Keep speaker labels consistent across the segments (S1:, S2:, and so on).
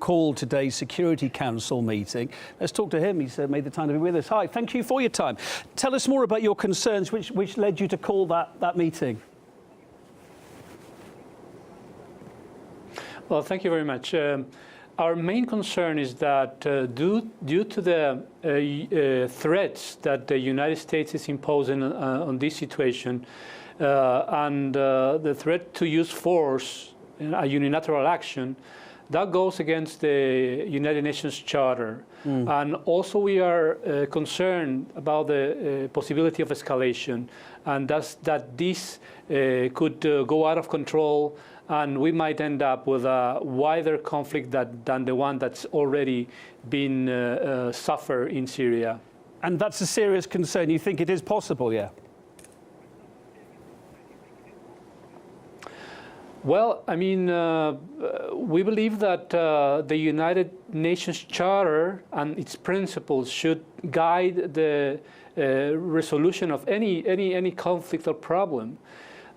S1: called today's Security Council meeting. Let's talk to him. He's made the time to be with us. Hi, thank you for your time. Tell us more about your concerns, which led you to call that meeting.
S2: Well, thank you very much. Our main concern is that due to the threats that the United States is imposing on this situation and the threat to use force, a unilateral action, that goes against the United Nations Charter. And also we are concerned about the possibility of escalation, and that this could go out of control, and we might end up with a wider conflict than the one that's already been suffered in Syria.
S1: And that's a serious concern. You think it is possible, yeah?
S2: Well, I mean, we believe that the United Nations Charter and its principles should guide the resolution of any conflict or problem.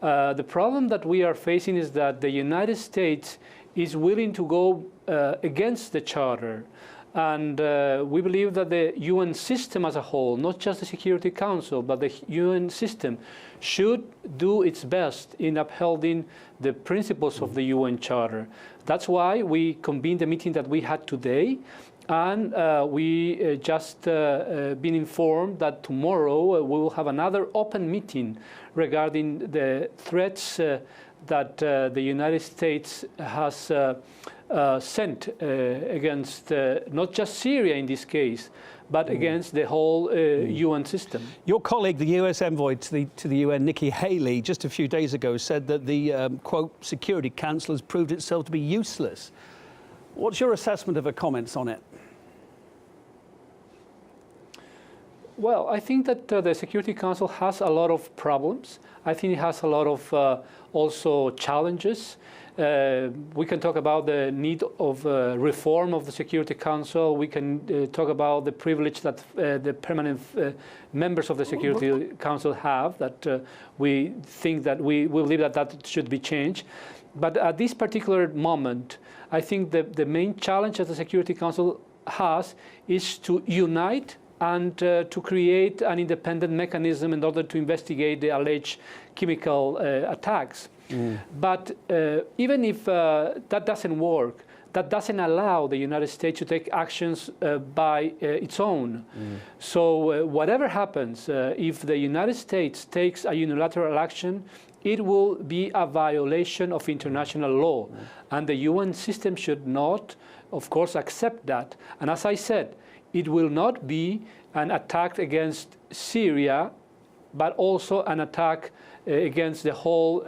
S2: The problem that we are facing is that the United States is willing to go against the Charter. And we believe that the UN system as a whole, not just the Security Council, but the UN system, should do its best in upholding the principles of the UN Charter. That's why we convened the meeting that we had today. And we just been informed that tomorrow we will have another open meeting regarding the threats that the United States has sent against not just Syria in this case, but against the whole UN system.
S1: Your colleague, the US envoy to the UN, Nikki Haley, just a few days ago said that the, quote, Security Council has proved itself to be useless. What's your assessment of her comments on it?
S2: Well, I think that the Security Council has a lot of problems. I think it has a lot of also challenges. We can talk about the need of reform of the Security Council. We can talk about the privilege that the permanent members of the Security Council have, that we think that we believe that should be changed. But at this particular moment, I think the main challenge that the Security Council has is to unite and to create an independent mechanism in order to investigate the alleged chemical attacks. But even if that doesn't work, that doesn't allow the United States to take actions by its own. So whatever happens, if the United States takes a unilateral action, it will be a violation of international law. And the UN system should not, of course, accept that. And as I said, it will not be an attack against Syria, but also an attack against the whole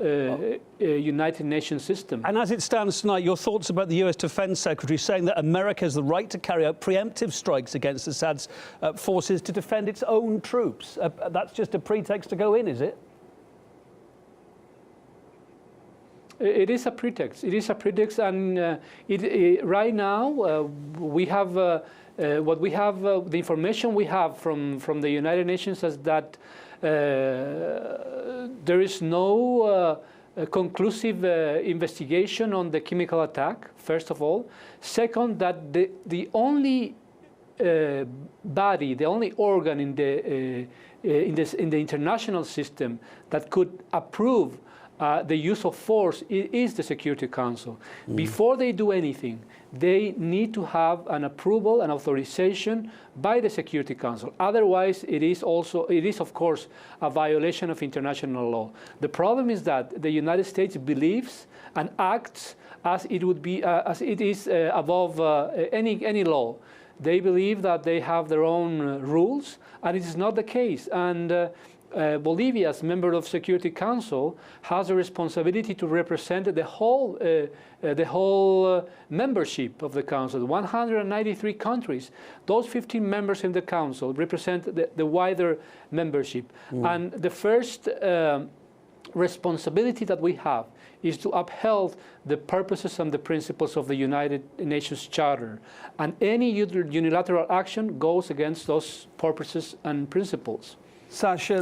S2: United Nations system.
S1: And as it stands tonight, your thoughts about the US Defense Secretary saying that America has the right to carry out preemptive strikes against Assad's forces to defend its own troops. That's just a pretext to go in, is it?
S2: It is a pretext. It is a pretext, and right now we have what we have. The information we have from the United Nations is that there is no conclusive investigation on the chemical attack. First of all, second, that the only body, the only organ in the international system that could approve the use of force is the Security Council. Before they do anything, they need to have an approval, an authorization by the Security Council. Otherwise, it is of course a violation of international law. The problem is that the United States believes and acts as it would be, as it is above any law. They believe that they have their own rules, and it is not the case. And Bolivia, as member of Security Council, has a responsibility to represent the whole membership of the Council, 193 countries. Those 15 members in the Council represent the wider membership. And the first responsibility that we have is to uphold the purposes and the principles of the United Nations Charter. And any unilateral action goes against those purposes and principles.
S1: Sasha